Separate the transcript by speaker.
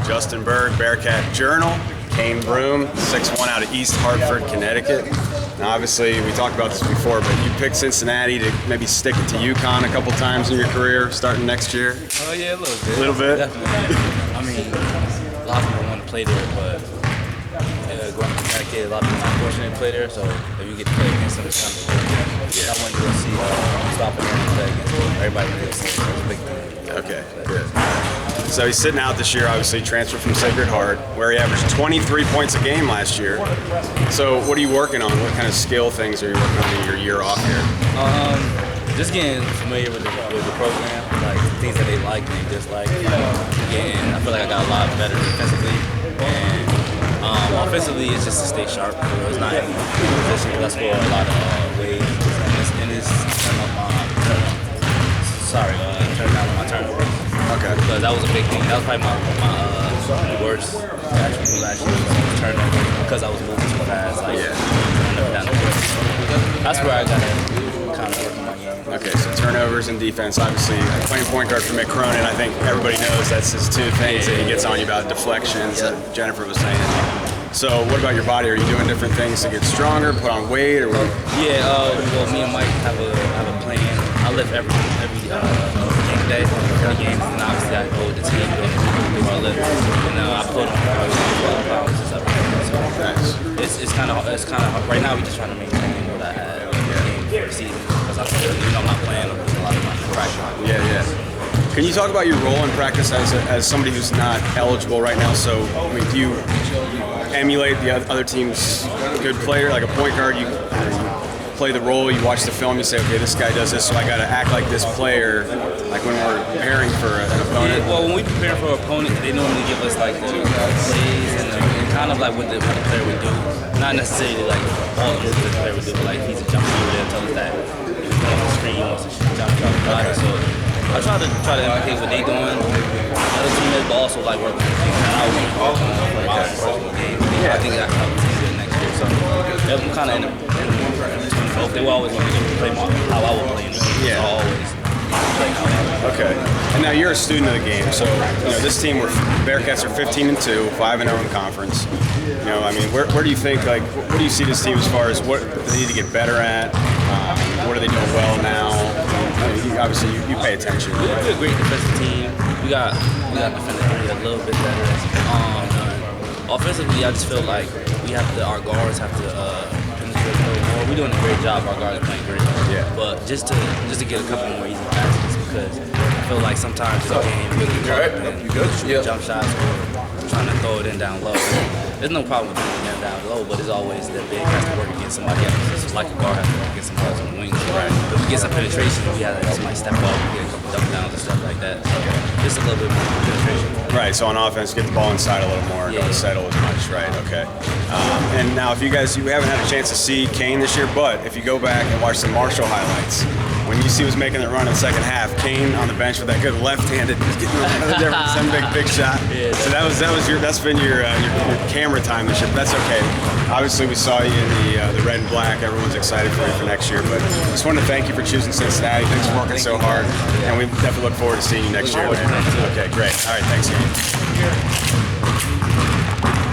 Speaker 1: Justin Berg, Bearcat Journal. Berg and Broome, 6'1" out of East Hartford, Connecticut. Now, obviously, we talked about this before, but you picked Cincinnati to maybe stick it to UConn a couple times in your career, starting next year.
Speaker 2: Oh yeah, a little bit.
Speaker 1: A little bit.
Speaker 2: Definitely. I mean, a lot of people want to play there, but going to Connecticut, a lot of people are fortunate to play there. So if you get to play against them, it's kind of good. Yeah. I want to see stopping them to play against them. Everybody knows it's a big thing.
Speaker 1: Okay, good. So he's sitting out this year, obviously, transferred from Sacred Heart, where he averaged 23 points a game last year. So what are you working on? What kind of skill things are you working on in your year off here?
Speaker 2: Just getting familiar with the program, like things that they like and they dislike. I feel like I got a lot better defensively. And offensively, it's just to stay sharp. It's not any position, but I score a lot of ways. And it's turn down on my turnovers.
Speaker 1: Okay.
Speaker 2: Because that was a big thing. That was probably my worst attribute last year was turnovers because I was moving too fast. Down the court. That's where I got to kind of work on my game.
Speaker 1: Okay, so turnovers and defense. Obviously, playing point guard for Mick Cronin, I think everybody knows that's his two things that he gets on you about, deflections, that Jennifer was saying. So what about your body? Are you doing different things to get stronger, put on weight, or what?
Speaker 2: Well, me and Mike have a plan. I lift every game day, every game, and obviously I go with the team and I lift. And I put on probably 12 pounds or something. So it's kind of right now. We're just trying to maintain what I had in the game for the season because I'm not playing a lot of my practice.
Speaker 1: Yeah. Can you talk about your role in practice as somebody who's not eligible right now? So, I mean, do you emulate the other team's good player, like a point guard? You play the role, you watch the film, you say, okay, this guy does this, so I got to act like this player, like when we're preparing for an opponent?
Speaker 2: Yeah, well, when we prepare for an opponent, they normally give us like the plays and kind of like what the player would do. Not necessarily like all of the player would do, but like he's a jump shooter, they'll tell us that if he's on the screen, he wants to shoot jump. So I try to imitate what they're doing. Other teammates, but also like working with things that I was working on for my personal game. I think that's how the team good next year. So I'm kind of in between both. They will always want me to play how I would play in the game.
Speaker 1: Yeah.
Speaker 2: So I always play how I would.
Speaker 1: Okay. And now you're a student of the game, so this team, Bearcats are 15-2, 5-0 in conference. I mean, where do you think, like, what do you see this team as far as what they need to get better at? What are they doing well now? Obviously, you pay attention.
Speaker 2: We're a great defensive team. We got defended a little bit better. Offensively, I just feel like our guards have to penetrate a little more. We're doing a great job. Our guards are playing great. Yeah. But just to get a couple more easy passes because I feel like sometimes the game really good. Jump shots or trying to throw it in down low. There's no problem with throwing it down low, but it's always that big has to work against somebody else. It's like a guard has to work against somebody else on the wing. Right. If we get some penetration, we have somebody step up, we get a couple double downs and stuff like that. So just a little bit more penetration.
Speaker 1: Right, so on offense, get the ball inside a little more, don't settle as much, right? Okay. And now, if you haven't had a chance to see Kane this year, but if you go back and watch the Marshall highlights, when you see was making the run in the second half, Kane on the bench with that good left-handed, some big shot. Yeah. So that's been your camera time this year. But that's okay. Obviously, we saw you in the red and black. Everyone's excited for you for next year. But I just wanted to thank you for choosing Cincinnati. Thanks for working so hard, and we definitely look forward to seeing you next year. Man. Okay, great. All right, thanks, Kane.